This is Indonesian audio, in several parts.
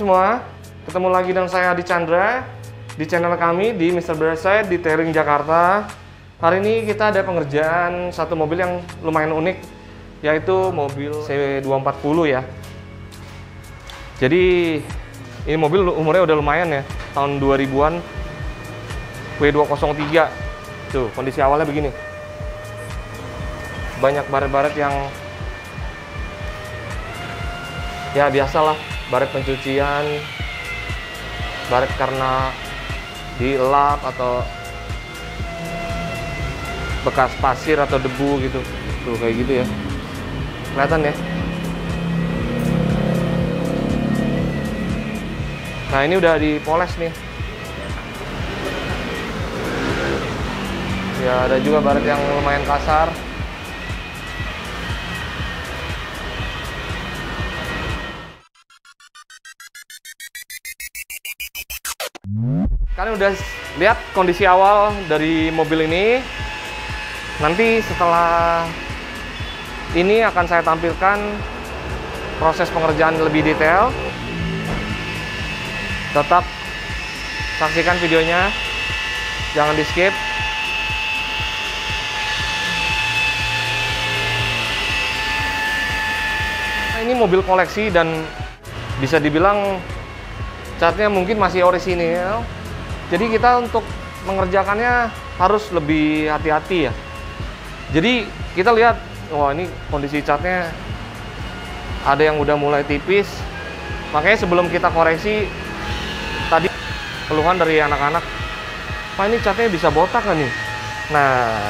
semua, ketemu lagi dengan saya Adi Chandra di channel kami di Mr. Brightside Detailing Jakarta. Hari ini kita ada pengerjaan satu mobil yang lumayan unik, yaitu mobil C240 ya. Jadi ini mobil umurnya udah lumayan ya, tahun 2000-an, W203. Tuh, kondisi awalnya begini. Banyak baret-baret yang ya biasalah, baret pencucian, baret karena dielap atau bekas pasir atau debu gitu. Tuh kayak gitu ya. Kelihatan ya. Nah, ini udah dipoles nih. Ya, ada juga baret yang lumayan kasar. Kalian udah lihat kondisi awal dari mobil ini. Nanti setelah ini akan saya tampilkan proses pengerjaan lebih detail. Tetap saksikan videonya, jangan di skip. Nah, ini mobil koleksi dan bisa dibilang catnya mungkin masih orisinil. Jadi kita untuk mengerjakannya harus lebih hati-hati ya. Jadi kita lihat, wah ini kondisi catnya ada yang udah mulai tipis. Makanya sebelum kita koreksi, tadi keluhan dari anak-anak, Pak ini catnya bisa botak kan nih? Nah,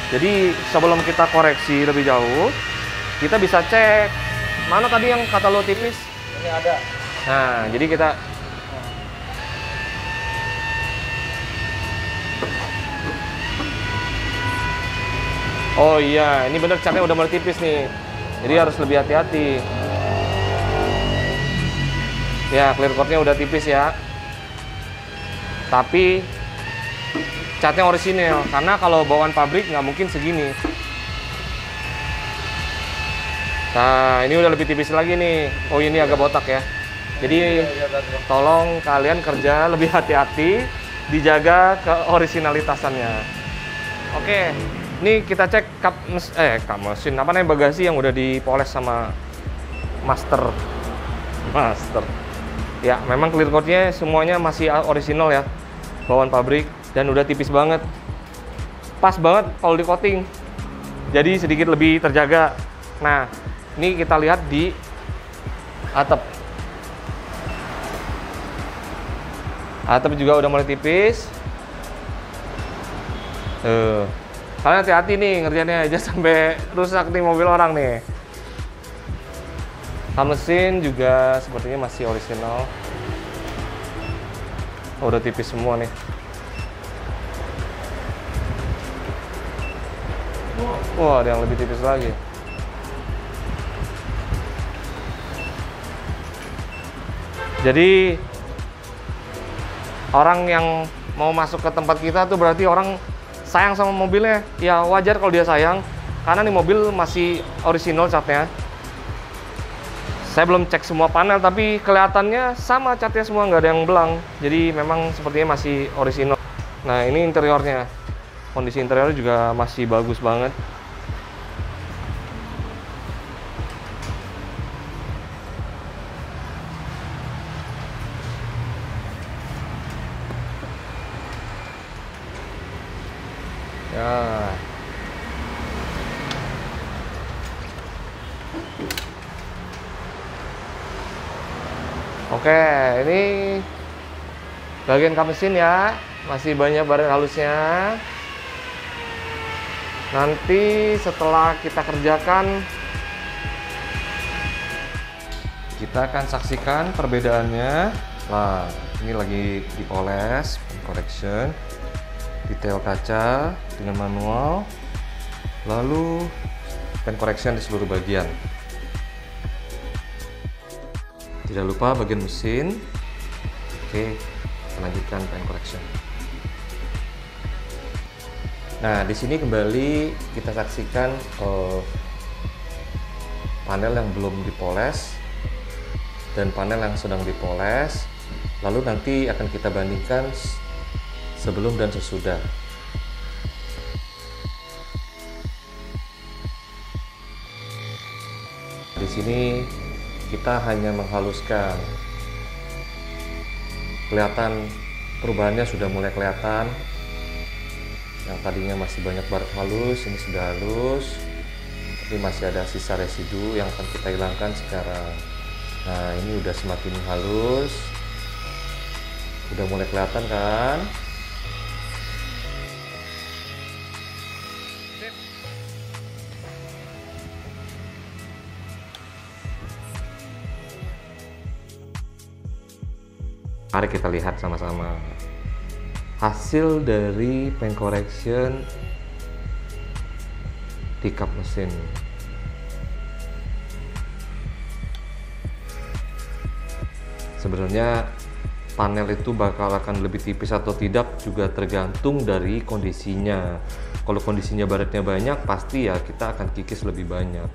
jadi sebelum kita koreksi lebih jauh, kita bisa cek mana tadi yang kata lo tipis. Ini ada. Nah, jadi kita oh iya, ini bener catnya udah mulai tipis nih. Jadi harus lebih hati-hati. Ya, clear coatnya udah tipis ya. Tapi catnya orisinil, karena kalau bawaan pabrik nggak mungkin segini. Nah, ini udah lebih tipis lagi nih. Oh, ini agak botak ya. Jadi tolong kalian kerja lebih hati-hati, dijaga keorisinalitasannya. Oke. Ini kita cek kap mesin apa namanya, bagasi yang udah dipoles sama master. Ya, memang clear coatnya semuanya masih orisinal ya, bawaan pabrik, dan udah tipis banget, pas banget kalau di coating, jadi sedikit lebih terjaga. Nah, ini kita lihat di atap. Atap juga udah mulai tipis. Kalian hati-hati nih ngerjainnya, aja sampai rusak nih mobil orang nih. Kap mesin juga sepertinya masih orisinal. Oh, udah tipis semua nih. Wah, ada yang lebih tipis lagi. Jadi orang yang mau masuk ke tempat kita tuh berarti orang sayang sama mobilnya. Ya wajar kalau dia sayang, karena nih mobil masih orisinal catnya. Saya belum cek semua panel, tapi kelihatannya sama catnya semua, nggak ada yang belang. Jadi memang sepertinya masih orisinal. Nah, ini interiornya. Kondisi interiornya juga masih bagus banget. Ya. Oke, ini bagian kap mesin ya, masih banyak baret halusnya. Nanti setelah kita kerjakan, kita akan saksikan perbedaannya. Nah, ini lagi dipoles, correction, detail kaca dengan manual, lalu paint correction di seluruh bagian. Tidak lupa bagian mesin. Oke, kita lanjutkan paint correction. Nah, di sini kembali kita saksikan panel yang belum dipoles. dan panel yang sedang dipoles. Lalu nanti akan kita bandingkan sebelum dan sesudah. Di sini kita hanya menghaluskan. Kelihatan perubahannya sudah mulai kelihatan. Yang tadinya masih banyak baret halus, ini sudah halus. Tapi masih ada sisa residu yang akan kita hilangkan sekarang. Nah, ini udah semakin halus. Udah mulai kelihatan kan? Mari kita lihat sama-sama hasil dari paint correction di kap mesin. Sebenarnya panel itu bakal akan lebih tipis atau tidak juga tergantung dari kondisinya. Kalau kondisinya baretnya banyak, pasti ya kita akan kikis lebih banyak.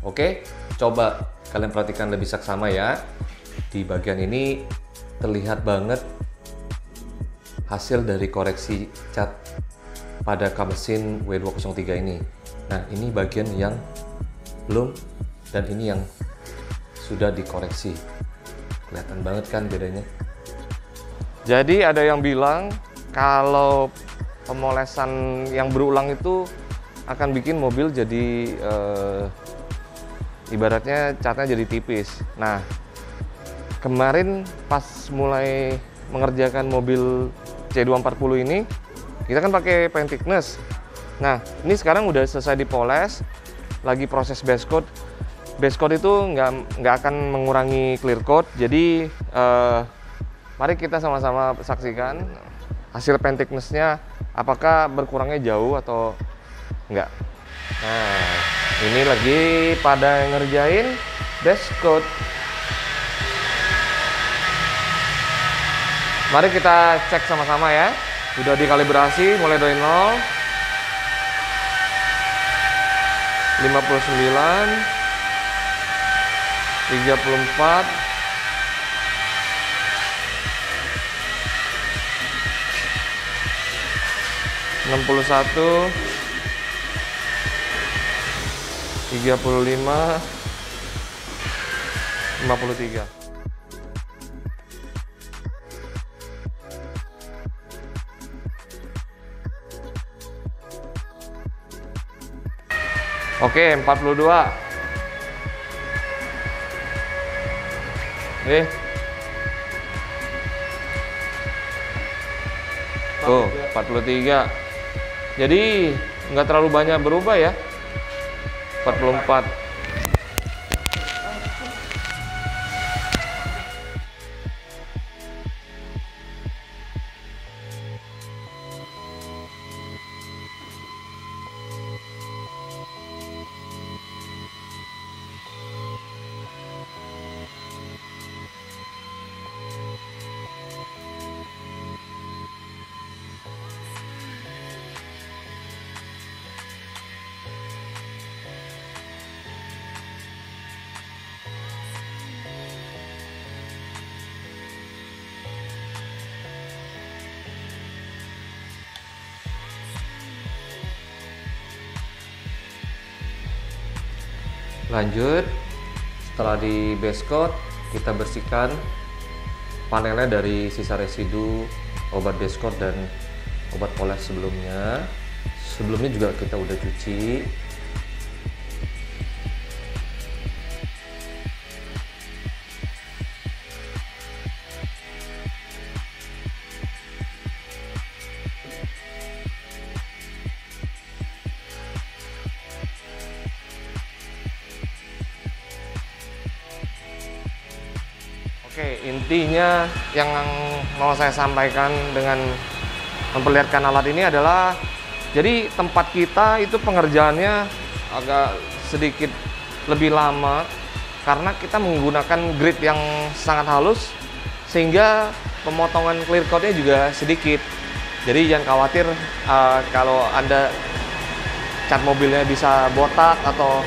Oke, coba kalian perhatikan lebih saksama ya. Di bagian ini terlihat banget hasil dari koreksi cat pada kap mesin W203 ini. Nah, ini bagian yang belum dan ini yang sudah dikoreksi. Kelihatan banget kan bedanya. Jadi ada yang bilang kalau pemolesan yang berulang itu akan bikin mobil jadi ibaratnya catnya jadi tipis. Nah, kemarin pas mulai mengerjakan mobil C240 ini, kita kan pakai paint thickness. Nah, ini sekarang udah selesai dipoles, lagi proses base coat. Base coat itu nggak akan mengurangi clear coat. Jadi mari kita sama-sama saksikan hasil paint thickness-nya, apakah berkurangnya jauh atau enggak. Nah, ini lagi pada ngerjain base coat. Mari kita cek sama-sama ya. Sudah dikalibrasi mulai dari 0, 59, 34, 61, 35, 53. Oke, 42. Tuh, 43. Jadi nggak terlalu banyak berubah ya. 44. Lanjut, setelah di base coat, kita bersihkan panelnya dari sisa residu obat base coat dan obat poles sebelumnya. Sebelumnya juga kita udah cuci. Oke, intinya yang mau saya sampaikan dengan memperlihatkan alat ini adalah, jadi tempat kita itu pengerjaannya agak sedikit lebih lama karena kita menggunakan grit yang sangat halus sehingga pemotongan clear coatnya juga sedikit. Jadi jangan khawatir kalau Anda cat mobilnya bisa botak atau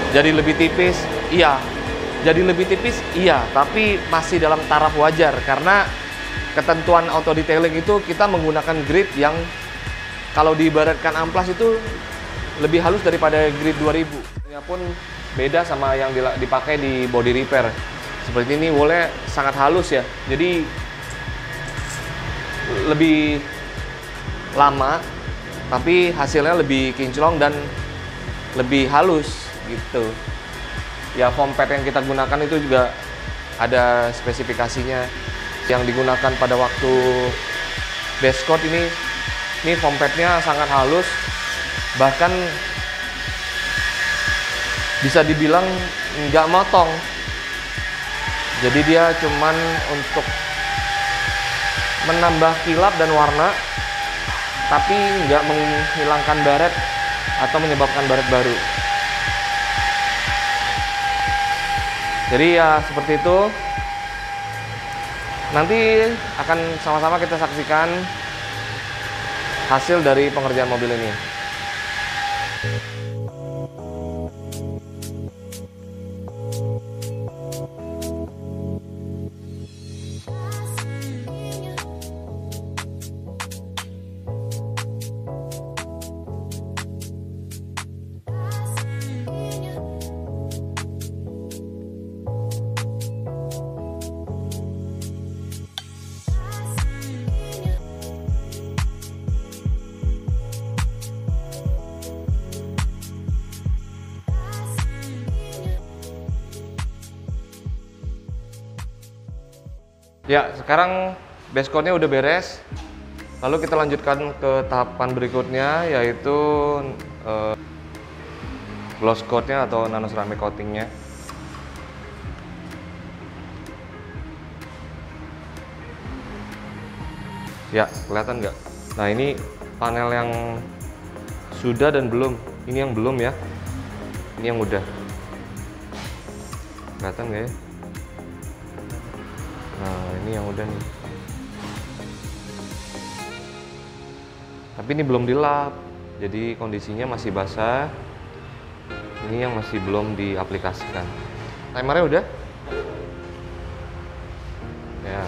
Jadi lebih tipis, iya. Jadi lebih tipis, iya. Tapi masih dalam taraf wajar karena ketentuan auto detailing itu kita menggunakan grid yang kalau diibaratkan amplas itu lebih halus daripada grid 2000. Ini pun beda sama yang dipakai di body repair. Seperti ini woolnya sangat halus ya. Jadi lebih lama, tapi hasilnya lebih kinclong dan lebih halus gitu. Ya foam pad yang kita gunakan itu juga ada spesifikasinya. Yang digunakan pada waktu base coat ini foam padnya sangat halus, bahkan bisa dibilang nggak motong. Jadi dia cuman untuk menambah kilap dan warna, tapi nggak menghilangkan baret atau menyebabkan baret baru. Jadi ya seperti itu. Nanti akan sama-sama kita saksikan hasil dari pengerjaan mobil ini. Ya, sekarang base coat-nya udah beres. Lalu kita lanjutkan ke tahapan berikutnya, yaitu gloss coat-nya atau nano ceramic coating-nya. Ya, kelihatan nggak? Nah, ini panel yang sudah dan belum. Ini yang belum ya. Ini yang udah. Kelihatan nggak ya? Nah, ini yang udah nih. Tapi ini belum dilap, jadi kondisinya masih basah. Ini yang masih belum diaplikasikan. Timernya udah? Ya.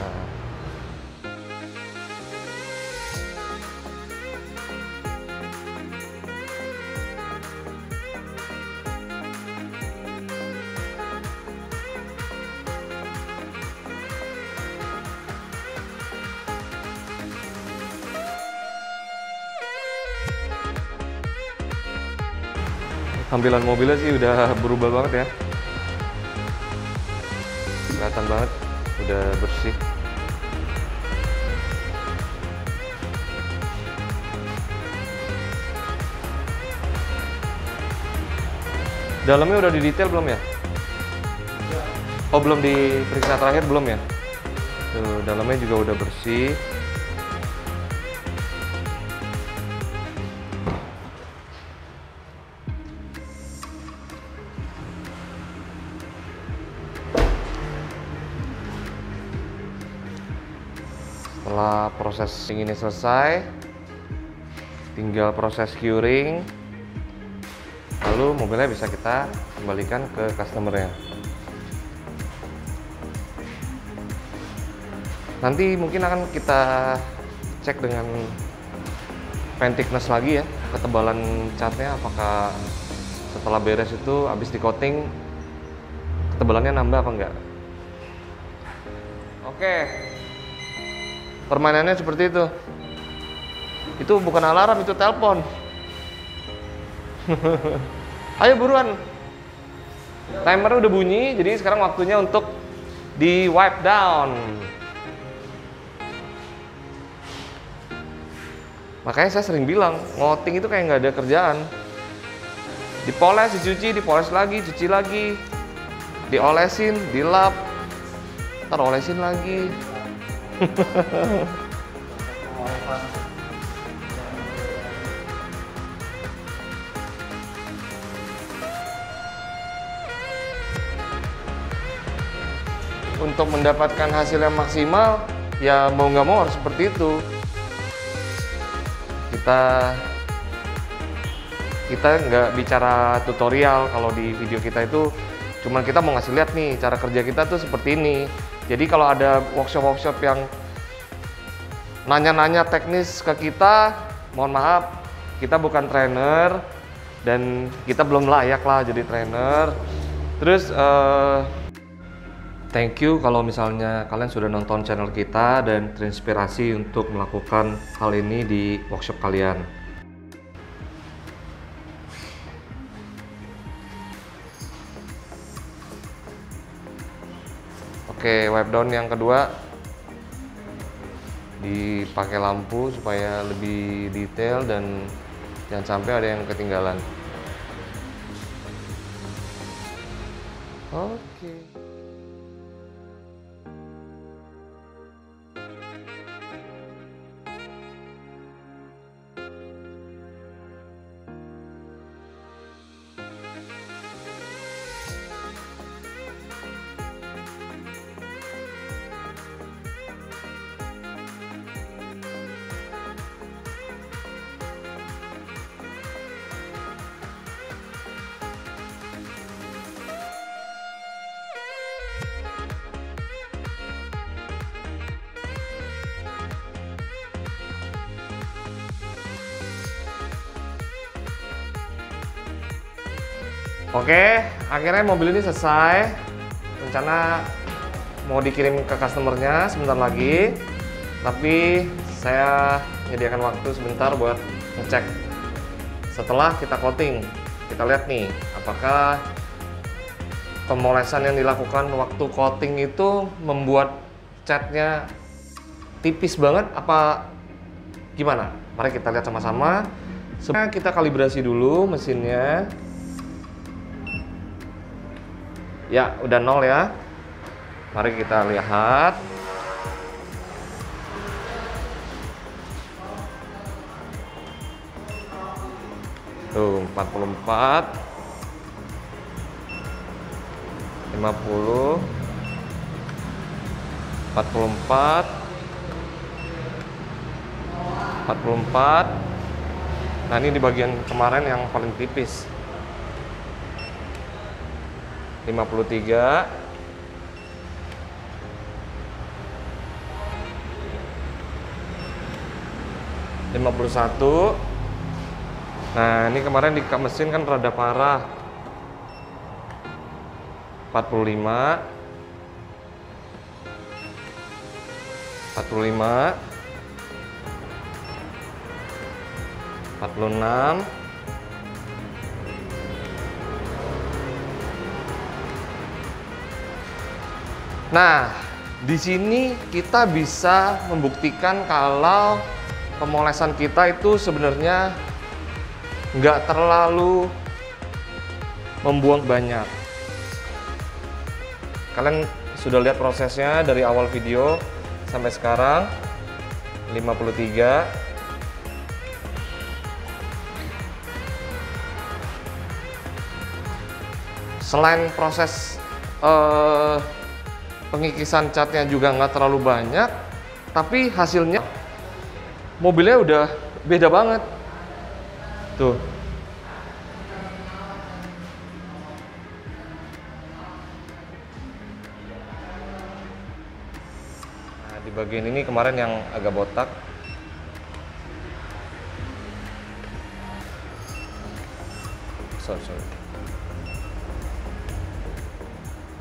Tampilan mobilnya sih udah berubah banget ya. Kelihatan banget, udah bersih. Dalamnya udah didetail belum ya? Oh, belum diperiksa terakhir belum ya? Tuh, dalamnya juga udah bersih. Setelah proses ini selesai, tinggal proses curing, lalu mobilnya bisa kita kembalikan ke customer-nya. Nanti mungkin akan kita cek dengan paint thickness lagi ya, ketebalan catnya apakah setelah beres itu habis di coating ketebalannya nambah apa enggak. Oke. Permainannya seperti itu. Itu bukan alarm, itu telepon. Ayo buruan. Timer udah bunyi, jadi sekarang waktunya untuk di wipe down. Makanya saya sering bilang, ngoting itu kayak nggak ada kerjaan. Dipoles, dicuci, dipoles lagi, cuci lagi. Diolesin, dilap. Ntar olesin lagi. Untuk mendapatkan hasil yang maksimal, ya mau nggak mau harus seperti itu. Kita kita nggak bicara tutorial. Kalau di video kita itu cuman kita mau ngasih lihat nih cara kerja kita tuh seperti ini. Jadi kalau ada workshop yang nanya-nanya teknis ke kita, mohon maaf, kita bukan trainer dan kita belum layak lah jadi trainer. Terus thank you kalau misalnya kalian sudah nonton channel kita dan terinspirasi untuk melakukan hal ini di workshop kalian. Oke, wipe down yang kedua dipakai lampu supaya lebih detail dan jangan sampai ada yang ketinggalan. Oke. Oke, akhirnya mobil ini selesai. Rencana mau dikirim ke customernya sebentar lagi, tapi saya menyediakan waktu sebentar buat ngecek. Setelah kita coating, kita lihat nih apakah pemolesan yang dilakukan waktu coating itu membuat catnya tipis banget apa gimana. Mari kita lihat sama-sama. Sebenarnya kita kalibrasi dulu mesinnya. Ya, udah 0 ya. Mari kita lihat. Tuh, 44, 50, 44, 44. Nah, ini di bagian kemarin yang paling tipis. 53, 51. Nah, ini kemarin di mesin kan rada parah. 45, 45, 46. Nah, di sini kita bisa membuktikan kalau pemolesan kita itu sebenarnya nggak terlalu membuang banyak. Kalian sudah lihat prosesnya dari awal video sampai sekarang. 53. Selain proses pengikisan catnya juga nggak terlalu banyak, tapi hasilnya mobilnya udah beda banget. Tuh. Nah, di bagian ini kemarin yang agak botak. Sorry.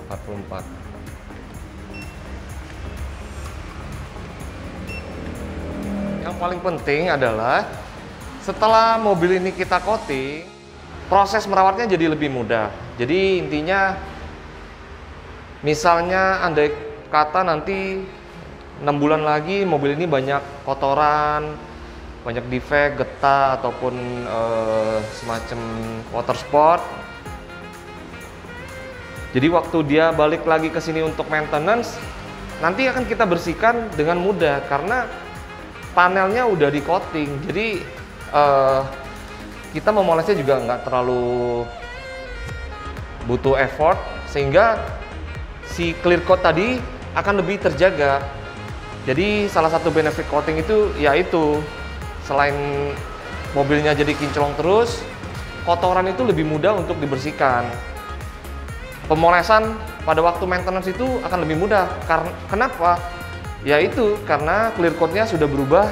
44. Yang paling penting adalah setelah mobil ini kita coating, proses merawatnya jadi lebih mudah. Jadi intinya, misalnya andai kata nanti 6 bulan lagi mobil ini banyak kotoran, banyak defect, getah, ataupun semacam water spot. Jadi waktu dia balik lagi ke sini untuk maintenance, nanti akan kita bersihkan dengan mudah karena panelnya udah di coating. Jadi kita memolesnya juga nggak terlalu butuh effort, sehingga si clear coat tadi akan lebih terjaga. Jadi salah satu benefit coating itu yaitu selain mobilnya jadi kinclong terus, kotoran itu lebih mudah untuk dibersihkan. Pemolesan pada waktu maintenance itu akan lebih mudah. Kenapa? Yaitu karena clear coat-nya sudah berubah.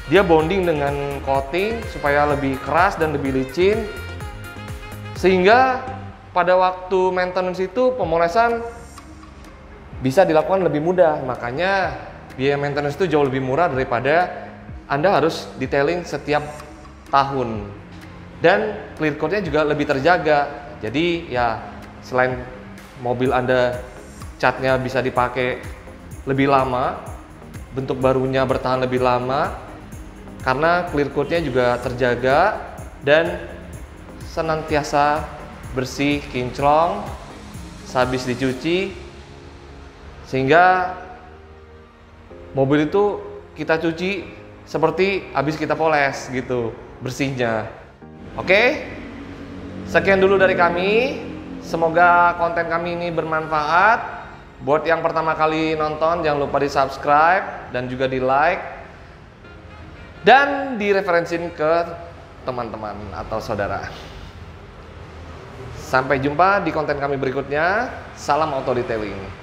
Dia bonding dengan coating supaya lebih keras dan lebih licin. Sehingga pada waktu maintenance itu pemolesan bisa dilakukan lebih mudah. Makanya biaya maintenance itu jauh lebih murah daripada Anda harus detailing setiap tahun. Dan clear coat-nya juga lebih terjaga. Jadi ya selain mobil Anda catnya bisa dipakai lebih lama, bentuk barunya bertahan lebih lama, karena clear coat-nya juga terjaga dan senantiasa bersih, kinclong, sehabis dicuci, sehingga mobil itu kita cuci seperti habis kita poles gitu, bersihnya. Oke, sekian dulu dari kami. Semoga konten kami ini bermanfaat. Buat yang pertama kali nonton, jangan lupa di subscribe dan juga di like dan direferensiin ke teman-teman atau saudara. Sampai jumpa di konten kami berikutnya. Salam auto detailing.